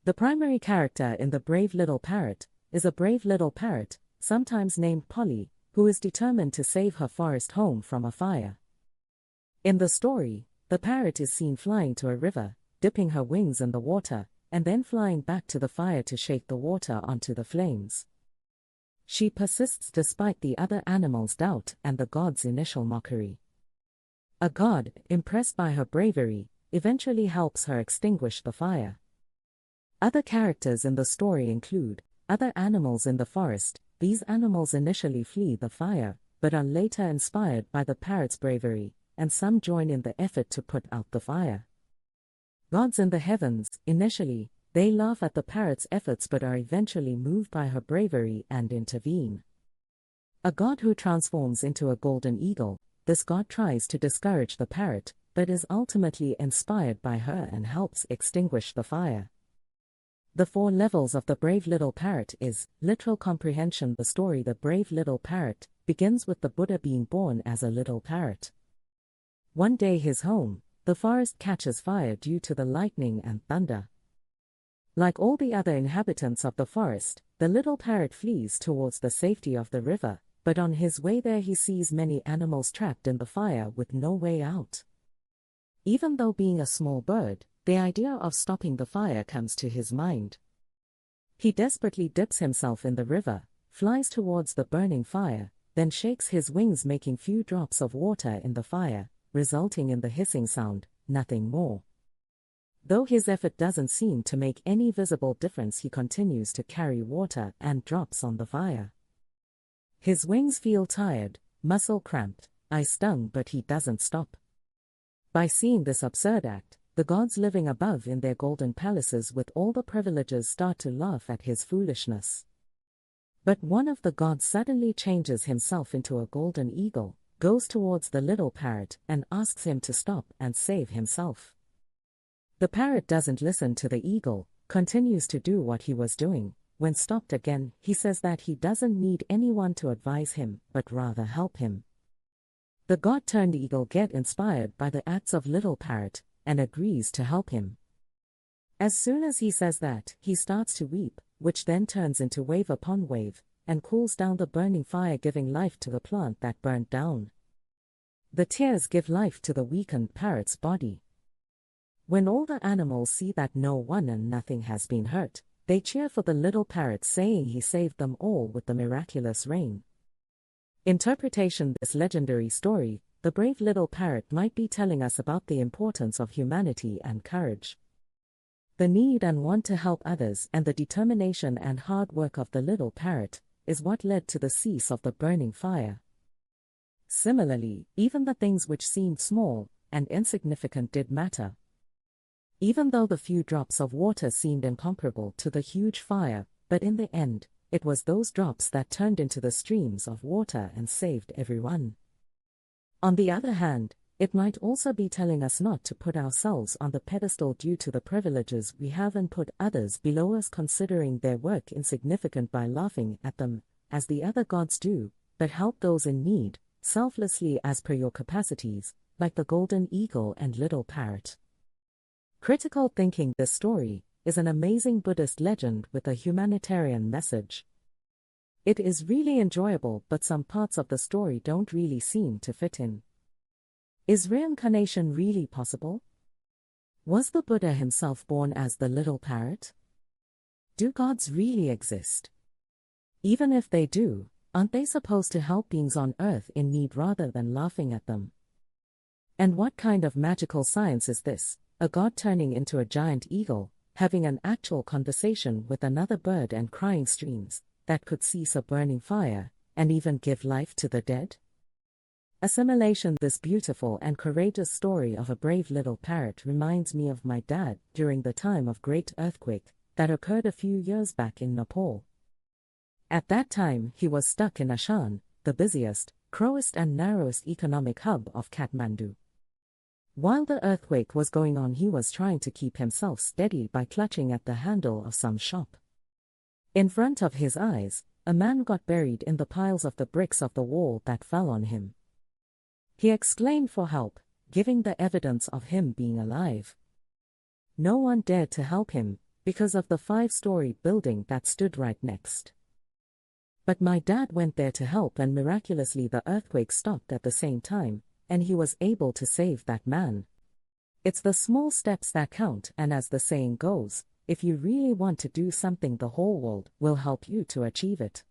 The primary character in The Brave Little Parrot is a brave little parrot, sometimes named Polly, who is determined to save her forest home from a fire. In the story, the parrot is seen flying to a river, dipping her wings in the water, and then flying back to the fire to shake the water onto the flames. She persists despite the other animals' doubt and the god's initial mockery. A god, impressed by her bravery, eventually helps her extinguish the fire. Other characters in the story include other animals in the forest. These animals initially flee the fire, but are later inspired by the parrot's bravery, and some join in the effort to put out the fire. Gods in the heavens, initially, they laugh at the parrot's efforts but are eventually moved by her bravery and intervene. A god who transforms into a golden eagle, this god tries to discourage the parrot, but is ultimately inspired by her and helps extinguish the fire. The 4 levels of The Brave Little Parrot is literal comprehension. The story The Brave Little Parrot begins with the Buddha being born as a little parrot. One day his home, the forest, catches fire due to the lightning and thunder. Like all the other inhabitants of the forest, the little parrot flees towards the safety of the river, but on his way there he sees many animals trapped in the fire with no way out. Even though being a small bird, the idea of stopping the fire comes to his mind. He desperately dips himself in the river, flies towards the burning fire, then shakes his wings, making few drops of water in the fire, resulting in the hissing sound, nothing more. Though his effort doesn't seem to make any visible difference, he continues to carry water and drops on the fire. His wings feel tired, muscle cramped, eye stung, but he doesn't stop. By seeing this absurd act, the gods living above in their golden palaces with all the privileges start to laugh at his foolishness. But one of the gods suddenly changes himself into a golden eagle, goes towards the little parrot and asks him to stop and save himself. The parrot doesn't listen to the eagle, continues to do what he was doing. When stopped again, he says that he doesn't need anyone to advise him, but rather help him. The god-turned-eagle gets inspired by the acts of little parrot, and agrees to help him. As soon as he says that, he starts to weep, which then turns into wave upon wave, and cools down the burning fire, giving life to the plant that burned down. The tears give life to the weakened parrot's body. When all the animals see that no one and nothing has been hurt, they cheer for the little parrot, saying he saved them all with the miraculous rain. Interpretation: this legendary story, The Brave Little Parrot, might be telling us about the importance of humanity and courage. The need and want to help others and the determination and hard work of the little parrot is what led to the cease of the burning fire. Similarly, even the things which seemed small and insignificant did matter. Even though the few drops of water seemed incomparable to the huge fire, but in the end, it was those drops that turned into the streams of water and saved everyone. On the other hand, it might also be telling us not to put ourselves on the pedestal due to the privileges we have and put others below us, considering their work insignificant by laughing at them, as the other gods do, but help those in need, selflessly as per your capacities, like the golden eagle and little parrot. Critical thinking: this story is an amazing Buddhist legend with a humanitarian message. It is really enjoyable, but some parts of the story don't really seem to fit in. Is reincarnation really possible? Was the Buddha himself born as the little parrot? Do gods really exist? Even if they do, aren't they supposed to help beings on earth in need rather than laughing at them? And what kind of magical science is this? A god turning into a giant eagle, having an actual conversation with another bird, and crying streams that could cease a burning fire, and even give life to the dead? Assimilation: this beautiful and courageous story of a brave little parrot reminds me of my dad during the time of great earthquake that occurred a few years back in Nepal. At that time, he was stuck in Ashan, the busiest, crowest and narrowest economic hub of Kathmandu. While the earthquake was going on, he was trying to keep himself steady by clutching at the handle of some shop. In front of his eyes, a man got buried in the piles of the bricks of the wall that fell on him. He exclaimed for help, giving the evidence of him being alive. No one dared to help him, because of the 5-story building that stood right next. But my dad went there to help, and miraculously the earthquake stopped at the same time, and he was able to save that man. It's the small steps that count, and as the saying goes, if you really want to do something, the whole world will help you to achieve it.